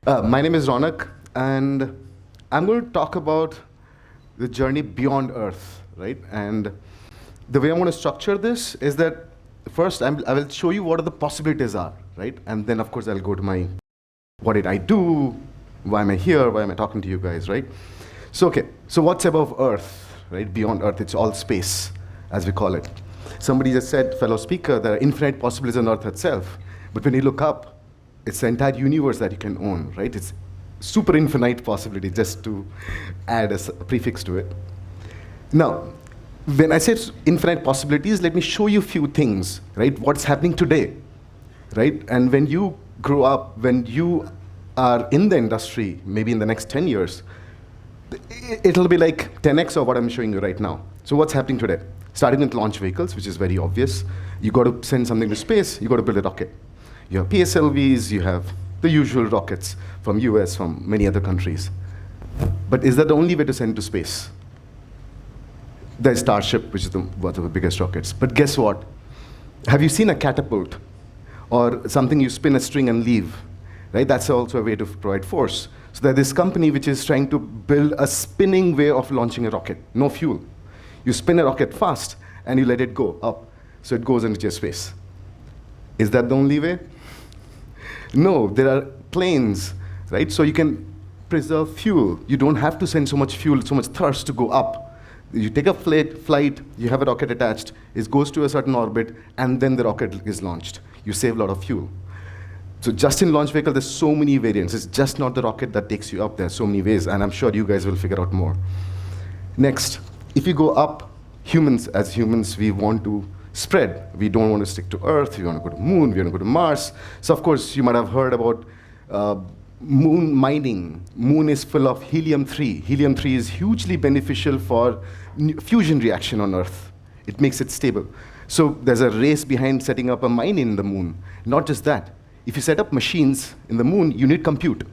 My name is Ronak, and I'm going to talk about the journey beyond Earth, right? And the way I'm going to structure this is that first I will show you what are the possibilities are, right? And then, of course, I'll go to my what did I do, why am I here, why am I talking to you guys, right? So what's above Earth, right? Beyond Earth, it's all space, as we call it. Somebody just said, fellow speaker, there are infinite possibilities on Earth itself. But when you look up, it's the entire universe that you can own, right? It's super infinite possibility, just to add a prefix to it. Now, when I say infinite possibilities, let me show you a few things, right? What's happening today, right? And when you grow up, when you are in the industry, maybe in the next 10 years, it'll be like 10x of what I'm showing you right now. So what's happening today? Starting with launch vehicles, which is very obvious. You got to send something to space, you got to build a rocket. You have PSLVs, you have the usual rockets from US, from many other countries. But is that the only way to send to space? There's Starship, which is one of the biggest rockets. But guess what? Have you seen a catapult? Or something you spin a string and leave, right? That's also a way to provide force. So there's this company which is trying to build a spinning way of launching a rocket, no fuel. You spin a rocket fast, and you let it go up, so it goes into space. Is that the only way? No, there are planes, right? So you can preserve fuel. You don't have to send so much fuel, so much thrust to go up. You take a flight, you have a rocket attached, it goes to a certain orbit, and then the rocket is launched. You save a lot of fuel. So just in launch vehicle, there's so many variants. It's just not the rocket that takes you up. There are so many ways, and I'm sure you guys will figure out more. Next, if you go up, as humans, we want to spread. We don't want to stick to Earth. We want to go to Moon. We want to go to Mars. So of course, you might have heard about moon mining. Moon is full of helium-3. Helium-3 is hugely beneficial for fusion reaction on Earth. It makes it stable. So there's a race behind setting up a mine in the moon. Not just that. If you set up machines in the moon, you need compute.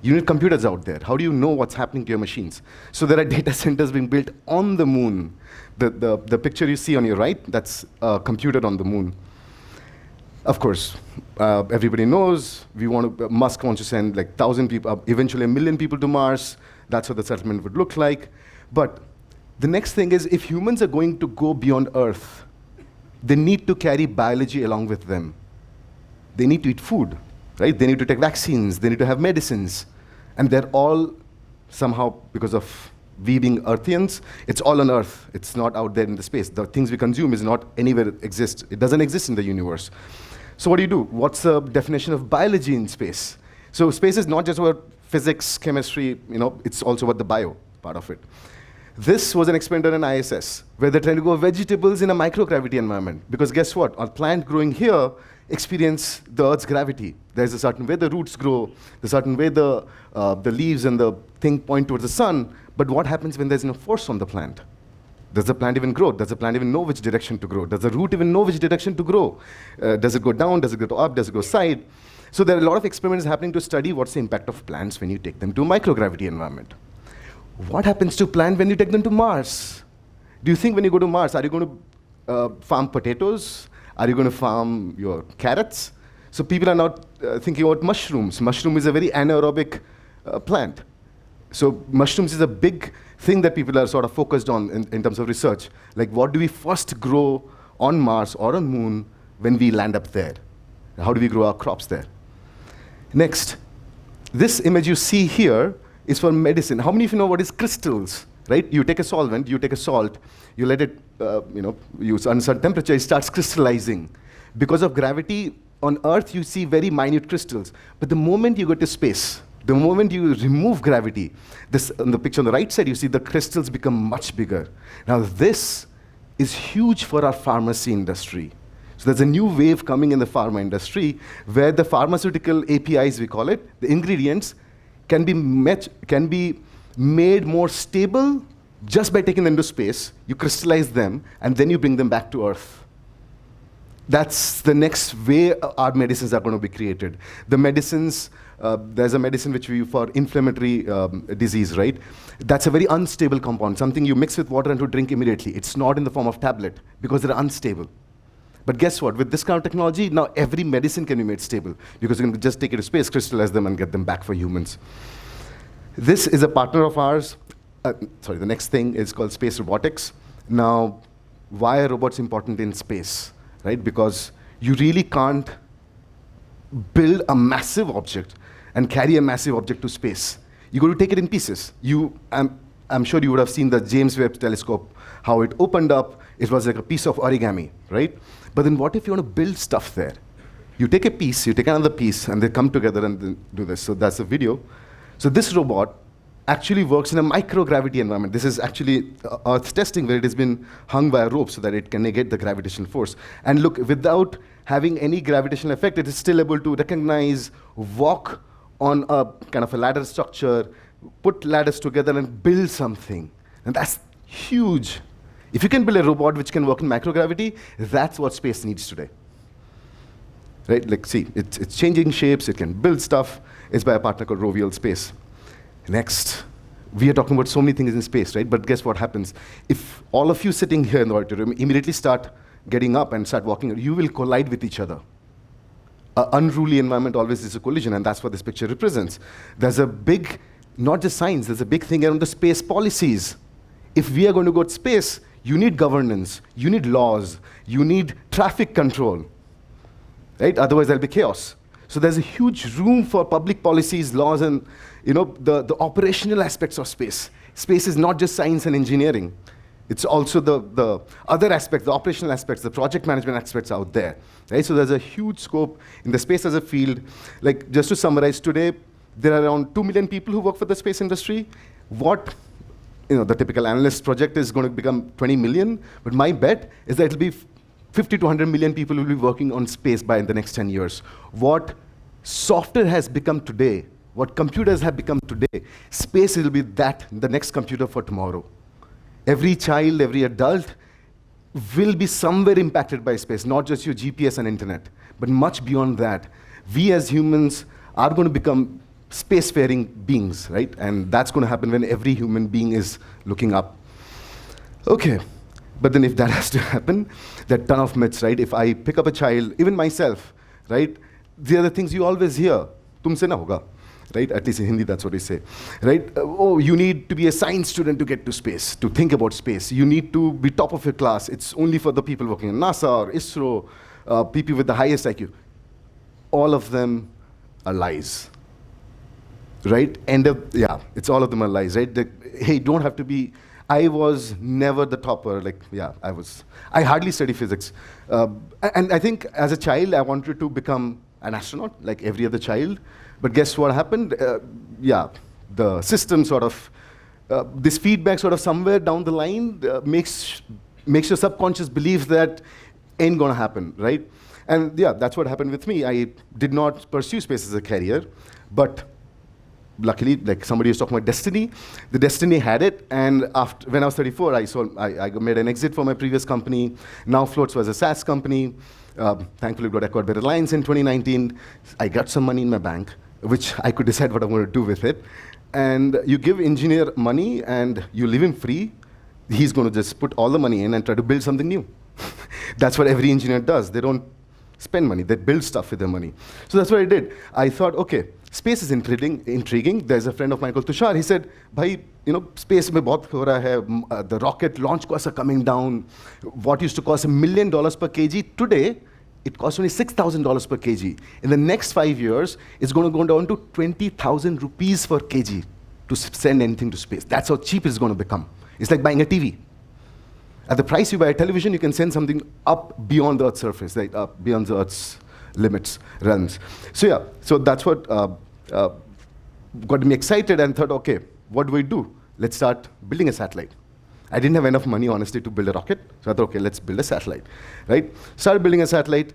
You need computers out there. How do you know what's happening to your machines? So there are data centers being built on the moon. The picture you see on your right, that's computed on the moon. Of course, everybody knows Musk wants to send like 1,000 people, eventually 1 million people to Mars. That's what the settlement would look like. But the next thing is, if humans are going to go beyond Earth, they need to carry biology along with them. They need to eat food, right? They need to take vaccines. They need to have medicines. And they're all somehow, because of we being Earthians, it's all on Earth. It's not out there in the space. The things we consume is not anywhere it exists. It doesn't exist in the universe. So what do? What's the definition of biology in space? So space is not just about physics, chemistry, it's also about the bio part of it. This was an experiment done in ISS, where they're trying to grow vegetables in a microgravity environment. Because guess what? A plant growing here experience the Earth's gravity. There's a certain way the roots grow, a certain way the leaves and the thing point towards the sun. But what happens when there's no force on the plant? Does the plant even grow? Does the plant even know which direction to grow? Does the root even know which direction to grow? Does it go down? Does it go up? Does it go side? So there are a lot of experiments happening to study what's the impact of plants when you take them to a microgravity environment. What happens to plant when you take them to Mars? Do you think when you go to Mars, are you going to farm potatoes? Are you going to farm your carrots? So people are now thinking about mushrooms. Mushroom is a very anaerobic plant. So mushrooms is a big thing that people are sort of focused on in terms of research. Like, what do we first grow on Mars or on Moon when we land up there? How do we grow our crops there? Next, this image you see here is for medicine. How many of you know what is crystals? Right? You take a solvent, you take a salt, you let it, use uncertain temperature, it starts crystallizing. Because of gravity, on Earth you see very minute crystals. But the moment you go to space, the moment you remove gravity, on the picture on the right side, you see the crystals become much bigger. Now this is huge for our pharmacy industry. So there's a new wave coming in the pharma industry where the pharmaceutical APIs, we call it, the ingredients, can be made more stable just by taking them to space. You crystallize them, and then you bring them back to Earth. That's the next way our medicines are going to be created. The medicines, there's a medicine which we use for inflammatory disease, right? That's a very unstable compound, something you mix with water and to drink immediately. It's not in the form of tablet because they're unstable. But guess what? With this kind of technology, now every medicine can be made stable because you can just take it to space, crystallize them, and get them back for humans. This is a partner of ours. The next thing is called space robotics. Now, why are robots important in space, right? Because you really can't build a massive object and carry a massive object to space. You got to take it in pieces. I'm sure you would have seen the James Webb Telescope, how it opened up. It was like a piece of origami, right? But then what if you want to build stuff there? You take a piece, you take another piece, and they come together and then do this. So that's the video. So this robot actually works in a microgravity environment. This is actually Earth testing, where it has been hung by a rope so that it can negate the gravitational force. And look, without having any gravitational effect, it is still able to recognize, walk on a kind of a ladder structure, put ladders together and build something. And that's huge. If you can build a robot which can work in microgravity, that's what space needs today. Right? Like, see, it's changing shapes, it can build stuff. It's by a partner called Rovial Space. Next, we are talking about so many things in space, right? But guess what happens? If all of you sitting here in the auditorium immediately start getting up and start walking, you will collide with each other. An unruly environment always is a collision, and that's what this picture represents. There's a big, not just science, there's a big thing around the space policies. If we are going to go to space, you need governance, you need laws, you need traffic control, right? Otherwise there'll be chaos. So there's a huge room for public policies, laws, and the operational aspects of space. Space is not just science and engineering. It's also the other aspects, the operational aspects, the project management aspects out there. Right? So there's a huge scope in the space as a field. Like, just to summarize, today, there are around 2 million people who work for the space industry. What the typical analyst project is going to become 20 million, but my bet is that it'll be 50 to 100 million people will be working on space by the next 10 years. What software has become today, what computers have become today, space will be the next computer for tomorrow. Every child, every adult will be somewhere impacted by space, not just your GPS and internet, but much beyond that. We as humans are going to become spacefaring beings, right? And that's going to happen when every human being is looking up. Okay, but then if that has to happen, there are a ton of myths, right? If I pick up a child, even myself, right? There are the things you always hear, tumse na hoga. Right? At least in Hindi, that's what they say. Right? Oh, you need to be a science student to get to space, to think about space. You need to be top of your class. It's only for the people working in NASA or ISRO, people with the highest IQ. All of them are lies. Right? It's all of them are lies, right? Hey, don't have to be. I was never the topper. I hardly study physics. And I think as a child, I wanted to become an astronaut, like every other child. But guess what happened? The system sort of, this feedback sort of somewhere down the line makes your subconscious believe that ain't gonna happen, right? And that's what happened with me. I did not pursue space as a career, but luckily, like somebody was talking about destiny, the destiny had it. And when I was 34, I made an exit from my previous company. Now Floats was a SaaS company. Thankfully, got acquired by Reliance in 2019. I got some money in my bank, which I could decide what I'm going to do with it. And you give engineer money and you leave him free, he's going to just put all the money in and try to build something new. That's what every engineer does. They don't spend money, they build stuff with their money. So that's what I did. I thought, okay, space is intriguing. There's a friend of mine called Tushar. He said, bhai, space mein bahut ho raha hai, the rocket launch costs are coming down. What used to cost $1 million per kg, today, it costs only $6,000 per kg. In the next 5 years, it's going to go down to 20,000 rupees per kg to send anything to space. That's how cheap it's going to become. It's like buying a TV. At the price you buy a television, you can send something up beyond the Earth's surface, like up beyond the Earth's limits, runs. So that's what got me excited and thought, okay, what do we do? Let's start building a satellite. I didn't have enough money, honestly, to build a rocket. So I thought, okay, let's build a satellite, right? Started building a satellite.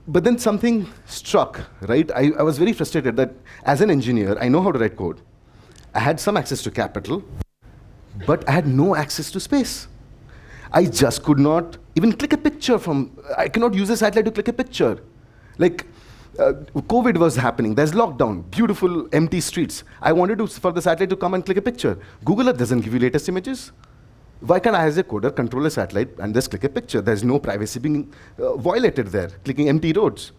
But then something struck, right? I was very frustrated that as an engineer, I know how to write code. I had some access to capital, but I had no access to space. I just could not even click a picture I cannot use a satellite to click a picture. Like, COVID was happening, there's lockdown, beautiful empty streets. I wanted for the satellite to come and click a picture. Google Earth doesn't give you latest images. Why can't I, as a coder, control a satellite and just click a picture? There's no privacy being violated there, clicking empty roads.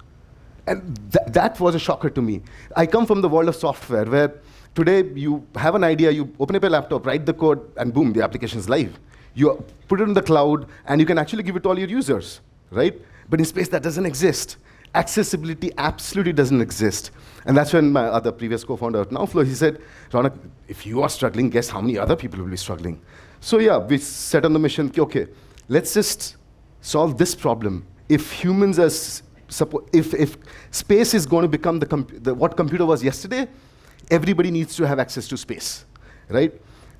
And that was a shocker to me. I come from the world of software, where today you have an idea, you open up a laptop, write the code, and boom, the application is live. You put it in the cloud, and you can actually give it to all your users, right? But in space, that doesn't exist. Accessibility absolutely doesn't exist. And that's when my other previous co-founder at Nowflow, he said, Ronak, if you are struggling, guess how many other people will be struggling? So yeah, we set on the mission, okay, let's just solve this problem. If humans are, if space is going to become what computer was yesterday, everybody needs to have access to space, right?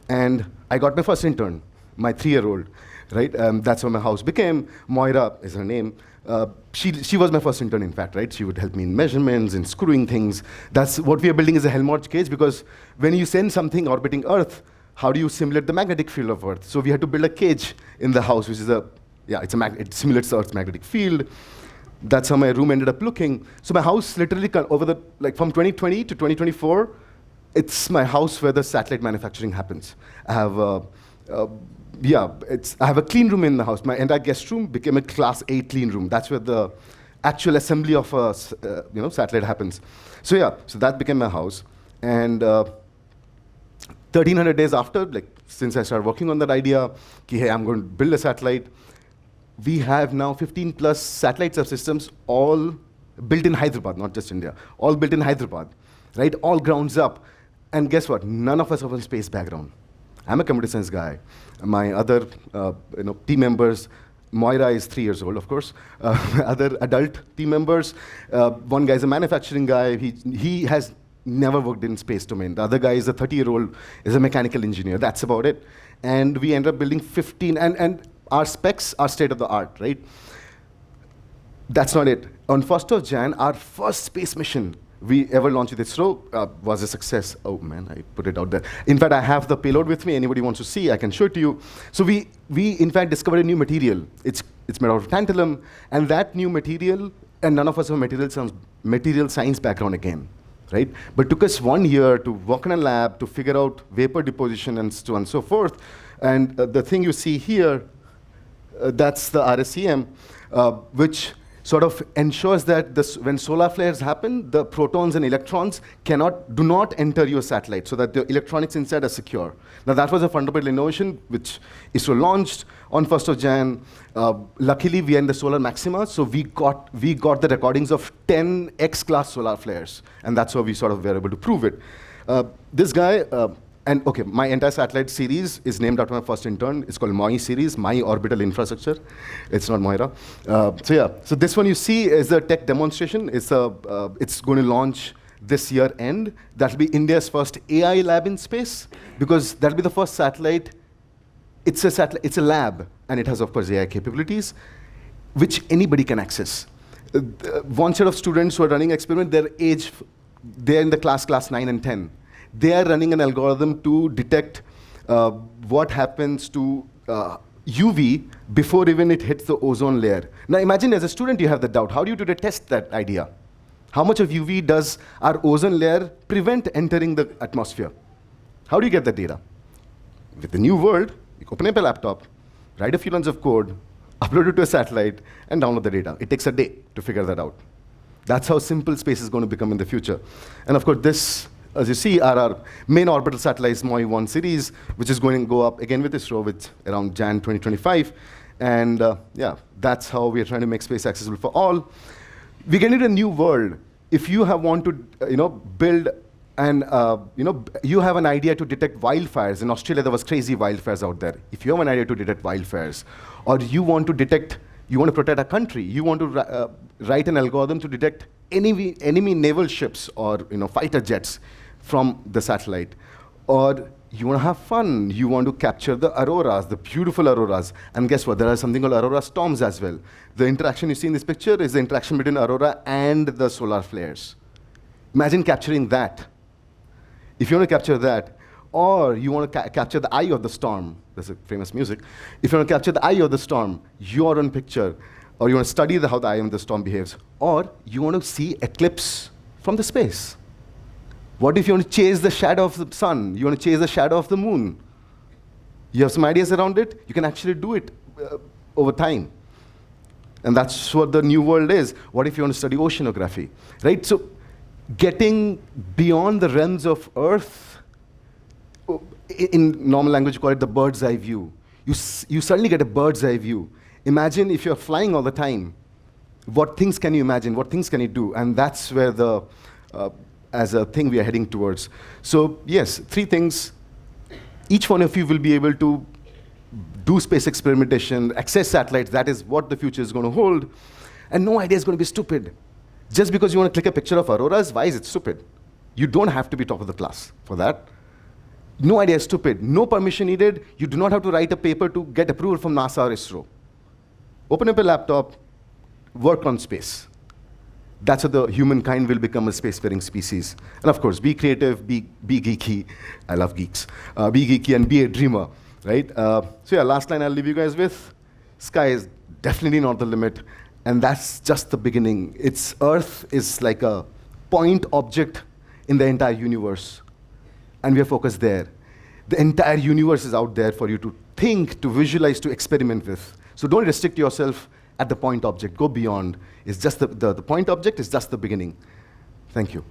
And I got my first intern, my 3-year-old, right? That's how my house became. Moira is her name. She was my first intern, in fact, right? She would help me in measurements, in screwing things. That's what we are building is a Helmholtz cage, because when you send something orbiting Earth, how do you simulate the magnetic field of Earth? So we had to build a cage in the house, which is it simulates the Earth's magnetic field. That's how my room ended up looking. So my house literally, from 2020 to 2024, it's my house where the satellite manufacturing happens. I have I have a clean room in the house. My entire guest room became a class A clean room. That's where the actual assembly of a satellite happens. So yeah, so that became my house. And 1,300 days after, since I started working on that idea, hey, I'm going to build a satellite, we have now 15 plus satellite subsystems, all built in Hyderabad, not just India, all built in Hyderabad, right? All grounds up. And guess what? None of us have a space background. I'm a computer science guy. My other team members, Moira is 3 years old, of course. Other adult team members, one guy is a manufacturing guy. He has never worked in space domain. The other guy is a 30-year-old, is a mechanical engineer. That's about it. And we ended up building 15, and our specs are state of the art, right? That's not it. On 1st of Jan, our first space mission we ever launched with ISRO was a success. Oh man, I put it out there. In fact, I have the payload with me. Anybody wants to see, I can show it to you. So we in fact discovered a new material. It's made out of tantalum, and that new material, and none of us have material science background again, right? But it took us 1 year to work in a lab to figure out vapor deposition and so on and so forth. And the thing you see here, that's the RSEM, which sort of ensures that when solar flares happen, the protons and electrons do not enter your satellite, so that the electronics inside are secure. Now that was a fundamental innovation which ISRO launched on 1st of Jan. Luckily, we are in the solar maxima, so we got the recordings of 10 X-class solar flares, and that's how we sort of were able to prove it. This guy, and okay, my entire satellite series is named after my first intern. It's called MOI series, My Orbital Infrastructure. It's not Moira. So yeah, so this one you see is a tech demonstration. It's going to launch this year end. That'll be India's first AI lab in space, because that'll be the first satellite. It's a lab, and it has, of course, AI capabilities, which anybody can access. One set of students who are running experiment, they're in the class 9 and 10. They are running an algorithm to detect what happens to UV before even it hits the ozone layer. Now imagine as a student you have the doubt. How do you test that idea? How much of UV does our ozone layer prevent entering the atmosphere? How do you get that data? With the new world, you open up a laptop, write a few lines of code, upload it to a satellite, and download the data. It takes a day to figure that out. That's how simple space is going to become in the future. And of course, this, as you see, are our main orbital satellites, MOI-1 series, which is going to go up again with ISRO with around Jan 2025. And yeah, that's how we are trying to make space accessible for all. We get into a new world. If you want to build and you have an idea to detect wildfires. In Australia, there was crazy wildfires out there. If you have an idea to detect wildfires, or you want to protect a country, you want to write an algorithm to detect enemy naval ships or fighter jets from the satellite, or you want to have fun, you want to capture the auroras, the beautiful auroras, and guess what? There are something called aurora storms as well. The interaction you see in this picture is the interaction between aurora and the solar flares. Imagine capturing that. If you want to capture that, or you want to capture the eye of the storm, that's a famous music. If you want to capture the eye of the storm, you're on picture, or you want to study how the eye of the storm behaves, or you want to see eclipse from the space. What if you want to chase the shadow of the sun? You want to chase the shadow of the moon? You have some ideas around it, you can actually do it over time. And that's what the new world is. What if you want to study oceanography, right? So getting beyond the realms of Earth, in normal language, you call it the bird's eye view. You suddenly get a bird's eye view. Imagine if you're flying all the time, what things can you imagine? What things can you do? And that's where as a thing we are heading towards. So yes, 3 things. Each one of you will be able to do space experimentation, access satellites. That is what the future is going to hold. And no idea is going to be stupid. Just because you want to click a picture of auroras, why is it stupid? You don't have to be top of the class for that. No idea is stupid. No permission needed. You do not have to write a paper to get approval from NASA or ISRO. Open up a laptop, work on space. That's how the humankind will become a spacefaring species. And of course, be creative, be geeky. I love geeks. Be geeky and be a dreamer, right? So yeah, last line I'll leave you guys with. Sky is definitely not the limit. And that's just the beginning. Earth is like a point object in the entire universe. And we are focused there. The entire universe is out there for you to think, to visualize, to experiment with. So don't restrict yourself at the point object. Go beyond. It's just the point object is just the beginning. Thank you.